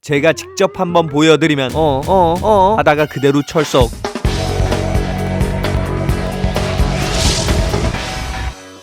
제가 직접 한번 보여드리면 하다가 그대로 철석.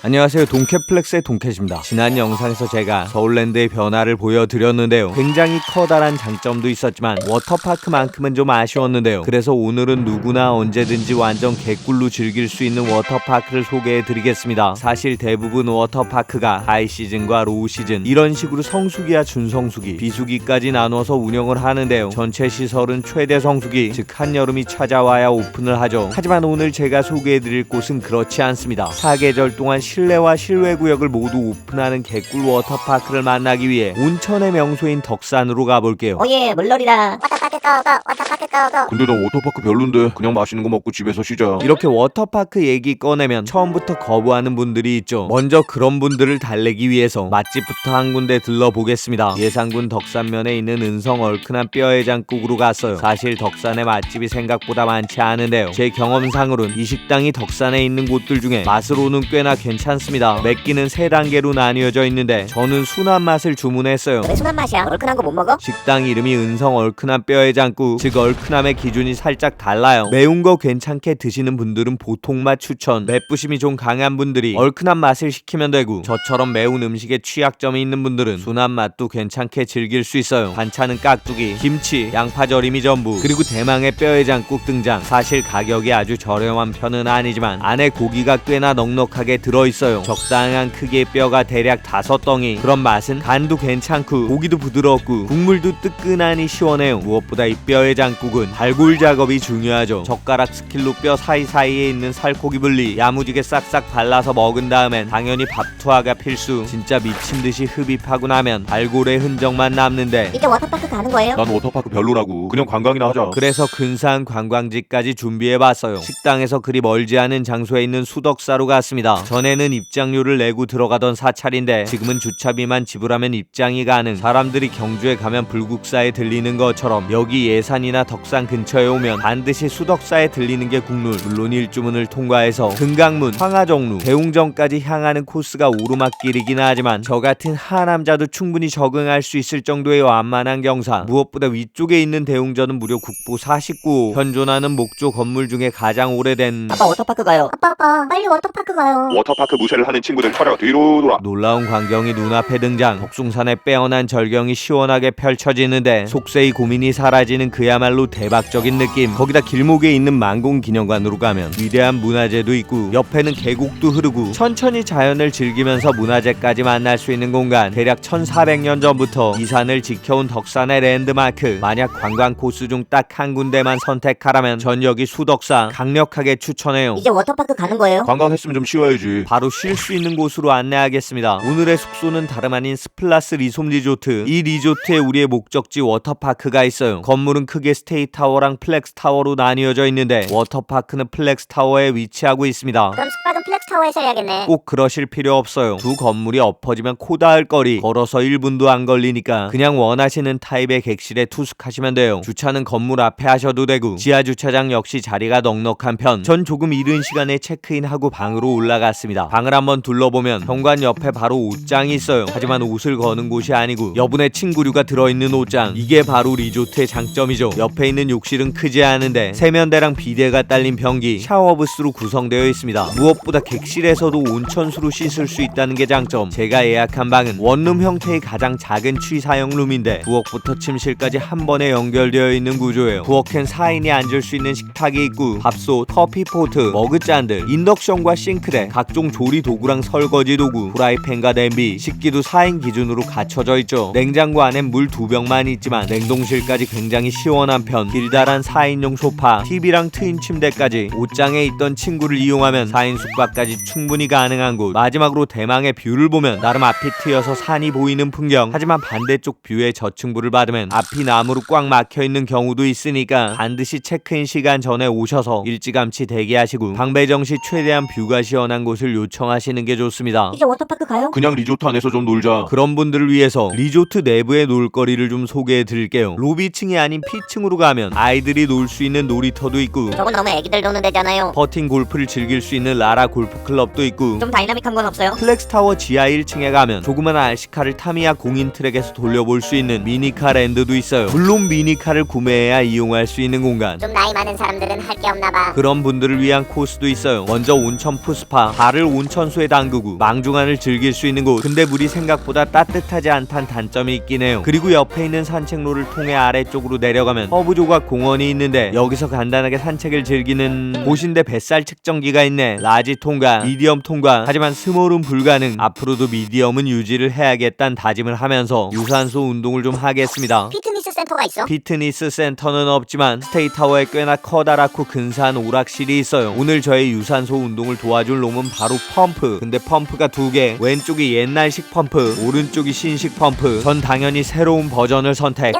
안녕하세요, 동캣플렉스의 동캣입니다. 지난 영상에서 제가 서울랜드의 변화를 보여드렸는데요. 굉장히 커다란 장점도 있었지만 워터파크만큼은 좀 아쉬웠는데요. 그래서 오늘은 누구나 언제든지 완전 개꿀로 즐길 수 있는 워터파크를 소개해드리겠습니다. 사실 대부분 워터파크가 하이시즌과 로우시즌 이런 식으로 성수기와 준성수기, 비수기까지 나눠서 운영을 하는데요. 전체 시설은 최대 성수기, 즉 한여름이 찾아와야 오픈을 하죠. 하지만 오늘 제가 소개해드릴 곳은 그렇지 않습니다. 사계절 동안 실내와 실외 구역을 모두 오픈하는 개꿀 워터파크를 만나기 위해 온천의 명소인 덕산으로 가볼게요. 오예 물놀이다. 워터파크 고고. 근데 나 워터파크 별론데 그냥 맛있는 거 먹고 집에서 쉬자. 이렇게 워터파크 얘기 꺼내면 처음부터 거부하는 분들이 있죠. 먼저 그런 분들을 달래기 위해서 맛집부터 한 군데 들러보겠습니다. 예산군 덕산면에 있는 은성 얼큰한 뼈해장국으로 갔어요. 사실 덕산의 맛집이 생각보다 많지 않은데요. 제 경험상으로는 이 식당이 덕산에 있는 곳들 중에 맛으로는 꽤나 괜찮습니다. 맵기는 3단계로 나뉘어져 있는데 저는 순한 맛을 주문했어요. 왜 순한 맛이야? 얼큰한 거 못 먹어? 식당 이름이 은성 얼큰한 뼈해장국, 즉 얼큰함의 기준이 살짝 달라요. 매운 거 괜찮게 드시는 분들은 보통 맛 추천, 맵부심이 좀 강한 분들이 얼큰한 맛을 시키면 되고, 저처럼 매운 음식에 취약점이 있는 분들은 순한 맛도 괜찮게 즐길 수 있어요. 반찬은 깍두기, 김치, 양파절임이 전부, 그리고 대망의 뼈해장국 등장. 사실 가격이 아주 저렴한 편은 아니지만 안에 고기가 꽤나 넉넉하게 들어있어요. 적당한 크기의 뼈가 대략 5덩이. 그런 맛은 간도 괜찮고 고기도 부드럽고 국물도 뜨끈하니 시원해요. 무엇보다 이 뼈해장국은 발골 작업이 중요하죠. 젓가락 스킬로 뼈 사이사이에 있는 살코기 분리 야무지게 싹싹 발라서 먹은 다음엔 당연히 밥 투하가 필수. 진짜 미친듯이 흡입하고 나면 발골의 흔적만 남는데, 이제 워터파크 가는 거예요? 난 워터파크 별로라고. 그냥 관광이나 하자. 그래서 근사한 관광지까지 준비해봤어요. 식당에서 그리 멀지 않은 장소에 있는 수덕사로 갔습니다. 전에는 입장료를 내고 들어가던 사찰인데 지금은 주차비만 지불하면 입장이 가능. 사람들이 경주에 가면 불국사에 들리는 것처럼 여기 예산이나 덕산 근처에 오면 반드시 수덕사에 들리는 게 국룰. 물론 일주문을 통과해서 금강문, 황하정루, 대웅전까지 향하는 코스가 오르막길이긴 하지만 저 같은 하남자도 충분히 적응할 수 있을 정도의 완만한 경사. 무엇보다 위쪽에 있는 대웅전은 무려 국보 49호, 현존하는 목조 건물 중에 가장 오래된. 아빠 워터파크 가요. 아빠 빨리 워터파크 가요. 워터파크 무쇠를 하는 친구들 차려 뒤로 돌아. 놀라운 광경이 눈앞에 등장. 덕숭산의 빼어난 절경이 시원하게 펼쳐지는데 속세의 고민이 사라지는 그야말로 대박적인 느낌. 거기다 길목에 있는 만공기념관으로 가면 위대한 문화재도 있고 옆에는 계곡도 흐르고 천천히 자연을 즐기면서 문화재까지 만날 수 있는 공간. 대략 1400년 전부터 이 산을 지켜온 덕산의 랜드마크. 만약 관광 코스 중 딱 한 군데만 선택하라면 전 여기 수덕사 강력하게 추천해요. 이제 워터파크 가는 거예요? 관광했으면 좀 쉬어야지. 바로 쉴 수 있는 곳으로 안내하겠습니다. 오늘의 숙소는 다름 아닌 스플라스 리솜 리조트. 이 리조트에 우리의 목적지 워터파크가 있어요. 건물은 크게 스테이타워랑 플렉스타워로 나뉘어져 있는데 워터파크는 플렉스타워에 위치하고 있습니다. 그럼 숙박은 플렉스타워에서 해야겠네. 꼭 그러실 필요 없어요. 두 건물이 엎어지면 코 닿을 거리, 걸어서 1분도 안 걸리니까 그냥 원하시는 타입의 객실에 투숙하시면 돼요. 주차는 건물 앞에 하셔도 되고 지하 주차장 역시 자리가 넉넉한 편. 전 조금 이른 시간에 체크인하고 방으로 올라갔습니다. 방을 한번 둘러보면 현관 옆에 바로 옷장이 있어요. 하지만 옷을 거는 곳이 아니고 여분의 침구류가 들어있는 옷장. 이게 바로 리조트의 장점이죠. 옆에 있는 욕실은 크지 않은데 세면대랑 비데가 딸린 변기, 샤워부스로 구성되어 있습니다. 무엇보다 객실에서도 온천수로 씻을 수 있다는 게 장점. 제가 예약한 방은 원룸 형태의 가장 작은 취사형 룸인데 부엌부터 침실까지 한 번에 연결되어 있는 구조예요. 부엌엔 4인이 앉을 수 있는 식탁이 있고 밥솥, 커피포트, 머그잔들, 인덕션과 싱크대, 각종 조리 도구랑 설거지 도구, 프라이팬과 냄비, 식기도 4인 기준으로 갖춰져 있죠. 냉장고 안엔 물 2병만 있지만 냉동실까지 굉장히 시원한 편. 길다란 4인용 소파, TV랑 트윈 침대까지. 옷장에 있던 침구를 이용하면 4인 숙박까지 충분히 가능한 곳. 마지막으로 대망의 뷰를 보면 나름 앞이 트여서 산이 보이는 풍경. 하지만 반대쪽 뷰에 저층부를 받으면 앞이 나무로 꽉 막혀있는 경우도 있으니까 반드시 체크인 시간 전에 오셔서 일찌감치 대기하시고 방배정 시 최대한 뷰가 시원한 곳을 요청하시는 게 좋습니다. 이제 워터파크 가요? 그냥 리조트 안에서 좀 놀자. 그런 분들을 위해서 리조트 내부의 놀거리를 좀 소개해 드릴게요. 로비 B층이 아닌 P층으로 가면 아이들이 놀 수 있는 놀이터도 있고 저건 너무 애기들 노는 데잖아요. 퍼팅 골프를 즐길 수 있는 라라 골프 클럽도 있고 좀 다이나믹한 건 없어요? 플렉스타워 지하 1층에 가면 조그만 RC카를 타미야 공인 트랙에서 돌려볼 수 있는 미니카 랜드도 있어요. 물론 미니카를 구매해야 이용할 수 있는 공간. 좀 나이 많은 사람들은 할 게 없나봐. 그런 분들을 위한 코스도 있어요. 먼저 온천 푸스파, 발을 온천수에 담그고 망중한을 즐길 수 있는 곳. 근데 물이 생각보다 따뜻하지 않단 단점이 있긴 해요. 그리고 옆에 있는 산책로를 통해 아래쪽으로 내려가면 허브조각 공원이 있는데 여기서 간단하게 산책을 즐기는 곳인데 뱃살 측정기가 있네. 라지 통과, 미디엄 통과. 하지만 스몰은 불가능. 앞으로도 미디엄은 유지를 해야겠다는 다짐을 하면서 유산소 운동을 좀 하겠습니다. 피트니스 센터가 있어? 피트니스 센터는 없지만 스테이타워에 꽤나 커다랗고 근사한 오락실이 있어요. 오늘 저의 유산소 운동을 도와줄 놈은 바로 펌프. 근데 펌프가 두 개. 왼쪽이 옛날식 펌프, 오른쪽이 신식 펌프. 전 당연히 새로운 버전을 선택.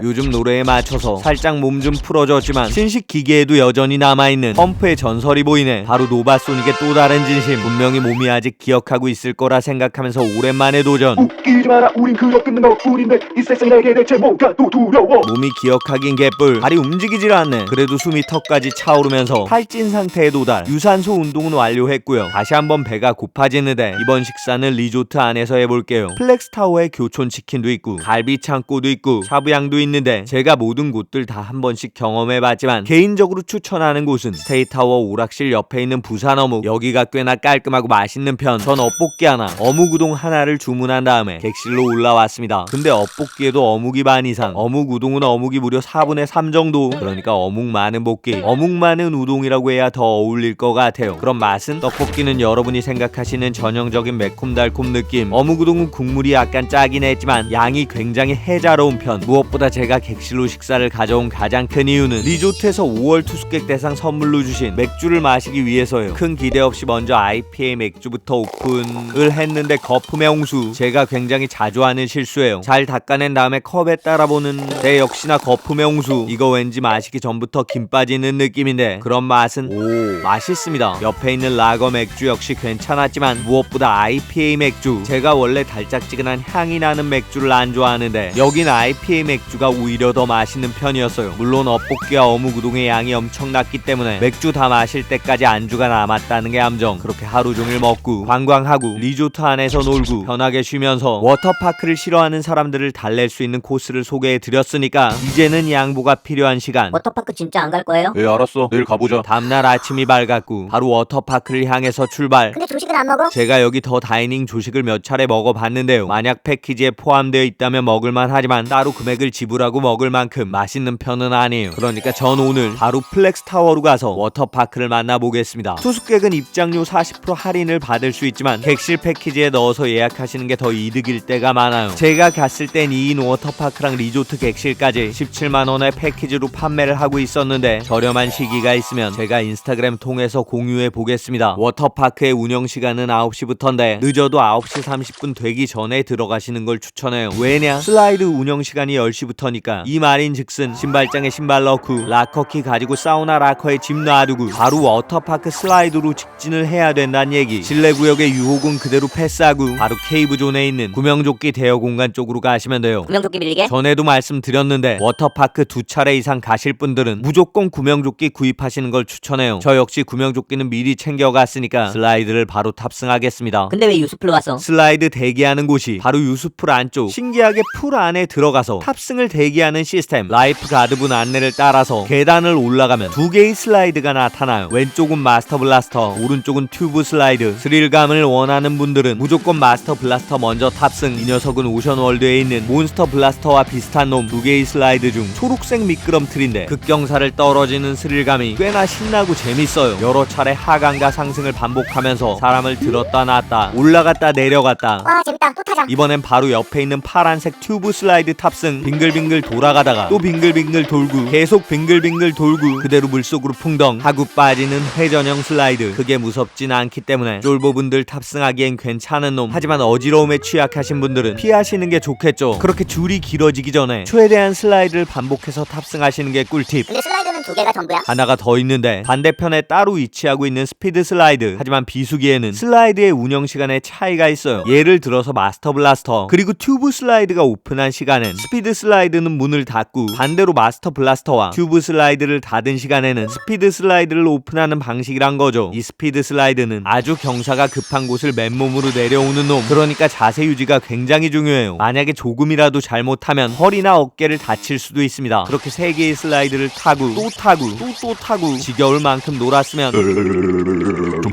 요즘 노래에 맞춰서 살짝 몸 좀 풀어줬지만 신식 기계에도 여전히 남아있는 펌프의 전설이 보이네. 바로 노바소닉의 또 다른 진심. 분명히 몸이 아직 기억하고 있을 거라 생각하면서 오랜만에 도전. 웃기지 마라 우린 그저 끊는 것뿐인데 이 세상에 내게 대체 뭐가 또 두려워. 몸이 기억하긴 개뿔. 발이 움직이질 않네. 그래도 숨이 턱까지 차오르면서 탈진 상태에 도달. 유산소 운동은 완료했고요. 다시 한번 배가 고파지는데 이번 식사는 리조트 안에서 해볼게요. 플렉스타워에 교촌치킨도 있고 갈비창고도 있고 샤브양도 있는데 제가 모든 곳들 다 한 번씩 경험해봤지만 개인적으로 추천하는 곳은 스테이타워 오락실 옆에 있는 부산 어묵. 여기가 꽤나 깔끔하고 맛있는 편. 전 엇볶이 하나, 어묵 우동 하나를 주문한 다음에 객실로 올라왔습니다. 근데 엇볶이에도 어묵이 반 이상, 어묵 우동은 어묵이 무려 4분의 3 정도. 그러니까 어묵 많은 볶기, 어묵 많은 우동이라고 해야 더 어울릴 것 같아요. 그럼 맛은? 떡볶이는 여러분이 생각하시는 전형적인 매콤달콤 느낌, 어묵 우동은 국물이 약간 짜긴 했지만 양이 굉장히 해자로운 편. 무엇보다 제가 객실로 식사를 가져온 가장 큰 이유는 리조트에서 5월 투숙객 대상 선물로 주신 맥주를 마시기 위해서예요. 큰 기대 없이 먼저 IPA 맥주부터 오픈을 했는데 거품의 홍수. 제가 굉장히 자주 하는 실수예요. 잘 닦아낸 다음에 컵에 따라보는 역시나 거품의 홍수. 이거 왠지 마시기 전부터 김 빠지는 느낌인데 그런 맛은 오 맛있습니다. 옆에 있는 라거 맥주 역시 괜찮았지만 무엇보다 IPA 맥주. 제가 원래 달짝지근한 향이 나는 맥주를 안 좋아하는데 여긴 IPA 맥주가 오히려 더 맛있는 편이었어요. 물론 엇볶이와 어묵 우동의 양이 엄청났기 때문에 맥주 다 마실 때까지 안주가 남았다는 게 함정. 그렇게 하루 종일 먹고 관광하고 리조트 안에서 놀고 편하게 쉬면서 워터파크를 싫어하는 사람들을 달랠 수 있는 코스를 소개해드렸으니까 이제는 양보가 필요한 시간. 워터파크 진짜 안 갈 거예요? 예 알았어 내일 가보자. 다음날 아침이 밝았고 바로 워터파크를 향해서 출발. 근데 조식은 안 먹어? 제가 여기 더 다이닝 조식을 몇 차례 먹어봤는데요. 만약 패키지에 포함되어 있다면 먹을만 하지만 따로 금액을 지불하고 먹을 만큼 맛있는 편은 아니에요. 그러니까 전 오늘 바로 플렉스타워로 가서 워터파크를 만나보겠습니다. 투숙객은 입장료 40% 할인을 받을 수 있지만 객실 패키지에 넣어서 예약하시는 게 더 이득일 때가 많아요. 제가 갔을 땐 2인 워터파크랑 리조트 객실까지 17만원의 패키지로 판매를 하고 있었는데 저렴한 시기가 있으면 제가 인스타그램 통해서 공유해 보겠습니다. 워터파크의 운영시간은 9시부터인데 늦어도 9시 30분 되기 전에 들어가시는 걸 추천해요. 왜냐? 슬라이드 운영시간이 10시부터니까. 이 말인즉슨 신발장에 신발 넣고 락커키 가지고 사우나 락커에 짐 놔두고 바로 워터파크 슬라이드로 직진을 해야 된다는 얘기. 실내구역의 유혹은 그대로 패스하고 바로 케이브존에 있는 구명조끼 대여 공간 쪽으로 가시면 돼요. 구명조끼 빌리게? 전에도 말씀드렸는데 워터파크 2차례 이상 가실 분들은 무조건 구명조끼 구입하시는 걸 추천해요. 저 역시 구명조끼는 미리 챙겨갔으니까 슬라이드를 바로 탑승하겠습니다. 근데 왜 유스플로 왔어? 슬라이드 대기하는 곳이 바로 유스풀 안쪽. 신기하게 풀 안에 들어가서 탑승을 대기하는 시스템. 라이프 가드분 안내를 따라서 계단을 올라가면 두 개의 슬라이드가 나타나요. 왼쪽은 마스터 블라스터, 오른쪽은 튜브 슬라이드. 스릴감을 원하는 분들은 무조건 마스터 블라스터 먼저 탑승. 이 녀석은 오션월드에 있는 몬스터 블라스터와 비슷한 놈. 두 개의 슬라이드 중 초록색 미끄럼틀인데 극경사를 떨어지는 스릴감이 꽤나 신나고 재밌어요. 여러 차례 하강과 상승을 반복하면서 사람을 들었다 놨다 올라갔다 내려갔다. 와 재밌다. 또 타자. 이번엔 바로 옆에 있는 파란색 튜브 슬라이드 탑승. 빙글빙글 돌아가다가 또 빙글빙글 돌고 계속 빙글빙글 돌고 그대로 물속으로 풍덩 하고 빠지는 회전형 슬라이드. 그게 무섭진 않기 때문에 쫄보분들 탑승하기엔 괜찮은 놈. 하지만 어지러움에 취약하신 분들은 피하시는 게 좋겠죠. 그렇게 줄이 길어지기 전에 최대한 슬라이드를 반복해서 탑승하시는 게 꿀팁. 근데 슬라이드는 슬라이드는 2개가 전부야? 하나가 더 있는데 반대편에 따로 위치하고 있는 스피드 슬라이드. 하지만 비수기에는 슬라이드의 운영 시간에 차이가 있어요. 예를 들어서 마스터 블라스터 그리고 튜브 슬라이드가 오픈한 시간엔 스피드 슬라이드는 문을 닫고, 반대로 마스터 블라스터와 튜브 슬라이드를 닫은 시간에는 스피드 슬라이드를 오픈하는 방식이란 거죠. 이 스피드 슬라이드는 아주 경사가 급한 곳을 맨몸으로 내려오는 놈. 그러니까 자세 유지가 굉장히 중요해요. 만약에 조금이라도 잘못하면 허리나 어깨를 다칠 수도 있습니다. 그렇게 3개의 슬라이드를 타고 또 타고 또 타고 지겨울 만큼 놀았으면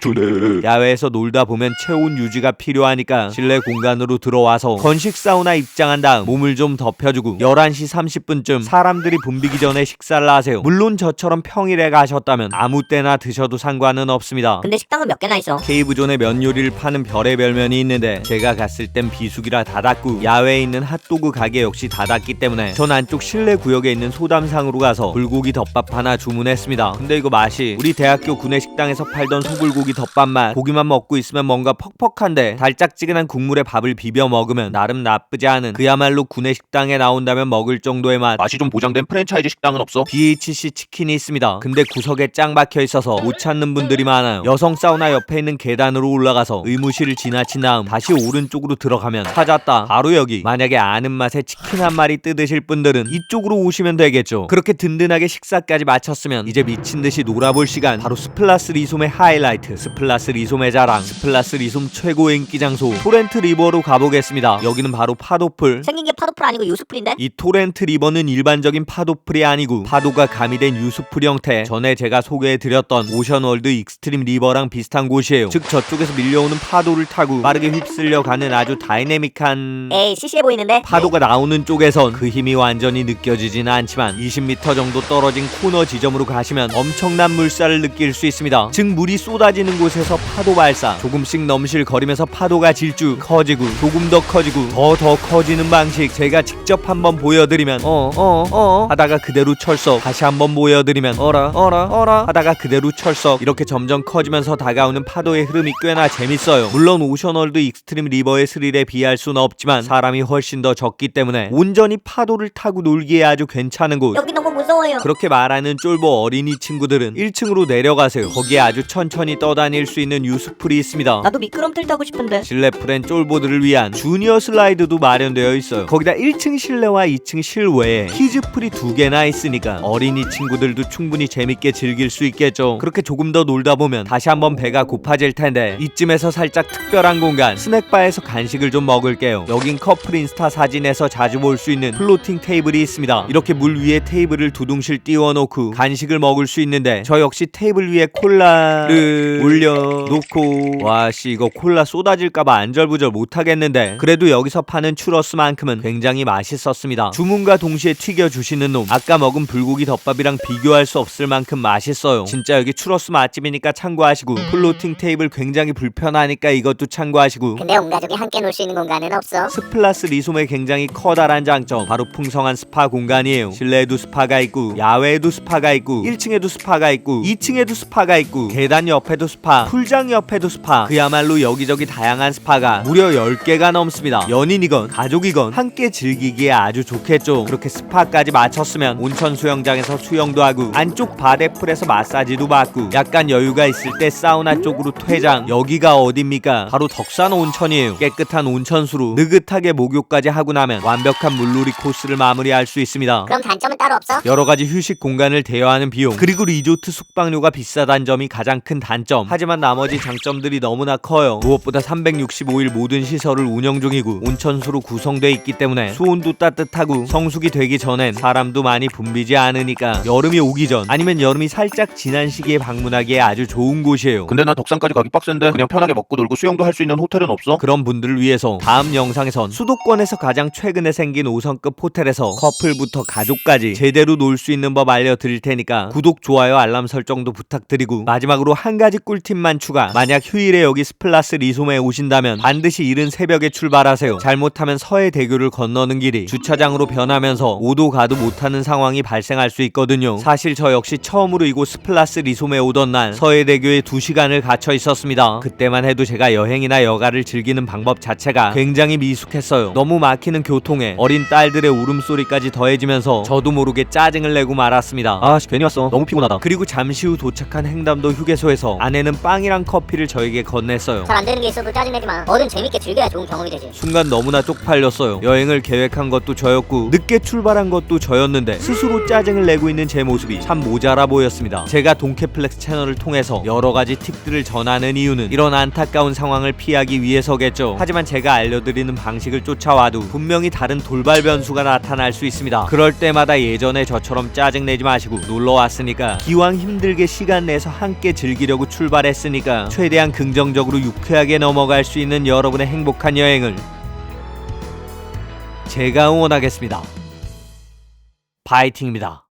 좀 야외에서 놀다 보면 체온 유지가 필요하니까 실내 공간으로 들어와서 건식 사우나 입장한 다음 몸을 좀 덮여주고 11시 30분쯤 사람들이 붐비기 전에 식사를 하세요. 물론 저처럼 평일에 가셨다면 아무 때나 드셔도 상관은 없습니다. 근데 식당은 몇 개나 있어? 케이브존에 면 요리를 파는 별의별 면이 있는데 제가 갔을 땐 비수기라 닫았고, 야외에 있는 핫도그 가게 역시 닫았기 때문에 전 안쪽 실내 구역에 있는 소담상으로 가서 불고기 덮밥 하나 주문했습니다. 근데 이거 맛이 우리 대학교 구내식당에서 팔던 소불고기 덮밥 맛. 고기만 먹고 있으면 뭔가 퍽퍽한데 달짝지근한 국물에 밥을 비벼 먹으면 나름 나쁘지 않은, 그야말로 구내식당에 나온다면 먹을 정도의 맛. 맛이 좀 보장된 프랜차이즈 식당은 없어? BHC 치킨이 있습니다. 근데 구석에 짱 박혀 있어서 못 찾는 분들이 많아요. 여성 사우나 옆에 있는 계단으로 올라가서 의무실을 지나친 다음 다시 오른쪽으로 들어가면 찾았다. 바로 여기. 만약에 아는 맛에 치킨 한 마리 뜯으실 분들은 이쪽으로 오시면 되겠죠. 그렇게 든든하게 식사까지 마쳤으면 이제 미친듯이 놀아볼 시간. 바로 스플라스 리솜의 하이라이트, 스플라스 리솜의 자랑, 스플라스 리솜 최고의 인기 장소 토렌트 리버로 가보겠습니다. 여기는 바로 파도풀. 생긴 게 파도풀 아니고 유수풀인데? 이 토렌트 리버는 일반적인 파도풀이 아니고 파도가 가미된 유수풀 형태, 전에 제가 소개해드렸던 오션월드 익스트림 리버랑 비슷한 곳이에요. 즉 저쪽에서 밀려오는 파도를 타고 빠르게 휩쓸려 가는 아주 다이내믹한, 에이 시시해 보이는데? 파도가 나오는 쪽에선 그 힘이 완전히 느껴지지는 않지만 20m 정도 떨어진 코너 지점으로 가시면 엄청난 물살을 느낄 수 있습니다. 즉 물이 쏟아지는 곳에서 파도 발사, 조금씩 넘실거리면서 파도가 질주, 커지고 조금 더 커지고 더 커지는 방식. 제가 직접 한번 보여드리면 하다가 그대로 철썩, 다시 한번 보여드리면 어라 하다가 그대로 철썩. 이렇게 점점 커지면서 다가오는 파도의 흐름이 꽤나 재밌어요. 물론 오션월드 익스트림 리버의 스릴에 비할 수는 없지만 사람이 훨씬 더 적기 때문에 온전히 파도를 타고 놀기에 아주 괜찮은 곳. 여기 너무 무서워요. 그렇게 말하는 쫄보 어린이 친구들은 1층으로 내려가세요. 거기에 아주 천천히 떠다닐 수 있는 유수풀이 있습니다. 나도 미끄럼틀 타고 싶은데. 실내풀엔 쫄보들을 위한 주니어 슬라이드도 마련되어 있어요. 거기다 1층 실내와 2층 실외에 키즈풀이 2개나 있으니까 어린이 친구들도 충분히 재밌게 즐길 수 있겠죠. 그렇게 조금 더 놀다 보면 다시 한번 배가 고파질 텐데 이쯤에서 살짝 특별한 공간, 스낵바에서 간식을 좀 먹을게요. 여긴 커플 인스타 사진에서 자주 볼 수 있는 플로팅 테이블이 있습니다. 이렇게 물 위에 테이블을 두둥실 띄워놓고 간식을 먹을 수 있는데 저 역시 테이블 위에 콜라를 올려놓고, 와씨 이거 콜라 쏟아질까봐 안절부절 못하겠는데 그래도 여기서 파는 추러스만큼은 굉장히 맛있었습니다. 주문과 동시에 튀겨주시는 놈, 아까 먹은 불고기 덮밥이랑 비교할 수 없을 만큼 맛있어요. 진짜 여기 추러스 맛집이니까 참고하시고, 플로팅 테이블 굉장히 불편하니까 이것도 참고하시고. 근데 온 가족이 함께 놀 수 있는 공간은 없어? 스플라스 리솜의 굉장히 커다란 장점, 바로 풍성한 스파 공간이에요. 실내에도 스파가 있고 야외에도 스파가 있고 1층에도 스파가 있고 2층에도 스파가 있고 계단 옆에도 스파, 풀장 옆에도 스파, 그야말로 여기저기 다양한 스파가 무려 10개가 넘습니다. 연인이건 가족이건 함께 즐기기에 아주 좋겠죠. 그렇게 스파까지 마쳤으면 온천 수영장에서 수영도 하고 안쪽 바데풀에서 마사지도 받고 약간 여유가 있을 때 사우나 쪽으로 퇴장. 여기가 어딥니까? 바로 덕산 온천이에요. 깨끗한 온천수로 느긋하게 목욕까지 하고 나면 완벽한 물놀이 코스를 마무리할 수 있습니다. 그럼 단점은 따로 없어? 여러가지 휴식 공간을 대여하는 비용, 그리고 리조트 숙박료가 비싸다는 점이 가장 큰 단점. 하지만 나머지 장점들이 너무나 커요. 무엇보다 365일 모든 시설을 운영 중이고 온천수로 구성돼 있기 때문에 수온도 따뜻하고 성수기 되기 전엔 사람도 많이 붐비지 않으니까 여름이 오기 전 아니면 여름이 살짝 지난 시기에 방문하기에 아주 좋은 곳이에요. 근데 난 덕산까지 가기 빡센데 그냥 편하게 먹고 놀고 수영도 할 수 있는 호텔은 없어? 그런 분들을 위해서 다음 영상에선 수도권에서 가장 최근에 생긴 5성급 호텔에서 커플부터 가족까지 제대로 놀 수 있는 법 알려드릴 테니까 구독, 좋아요, 알람 설정도 부탁드리고, 마지막으로 한 가지 꿀팁만 추가. 만약 휴일에 여기 스플라스 리솜에 오신다면 반드시 이른 새벽에 출발하세요. 잘못하면 서해대교를 건너는 길이 주차장으로 변하면서 오도 가도 못하는 상황이 발생할 수 있거든요. 사실 저 역시 처음으로 이곳 스플라스 리솜에 오던 날 서해대교에 2시간을 갇혀 있었습니다. 그때만 해도 제가 여행이나 여가를 즐기는 방법 자체가 굉장히 미숙했어요. 너무 막히는 교통에 어린 딸들의 울음소리까지 더해지면서 저도 모르게 짜증을 내고 말았습니다. 아 괜히 왔어. 너무 피곤하다. 그리고 잠시 후 도착한 횡담도 휴게소에서 아내는 빵이랑 커피를 저에게 건넸어요. 잘 안 되는 게 있어도 짜증내지 마. 뭐든 재밌게 즐겨야 좋은 경험이 되지. 순간 너무나 쪽팔렸어요. 여행을 계획한 것도 저였고 늦게 출발한 것도 저였는데 스스로 짜증을 내고 있는 제 모습이 참 모자라 보였습니다. 제가 동캐플렉스 채널을 통해서 여러가지 팁들을 전하는 이유는 이런 안타까운 상황을 피하기 위해서겠죠. 하지만 제가 알려드리는 방식을 쫓아와도 분명히 다른 돌발 변수가 나타날 수 있습니다. 그럴 때마다 예전에 저처럼 짜증내지 마시고 놀러왔으니까 기왕 힘들게 시간 내서 함께 즐기려고 출발했으니까 최대한 긍정적으로 유쾌하게 넘어갈 수 있는 여러분의 행복한 여행을 제가 응원하겠습니다. 파이팅입니다.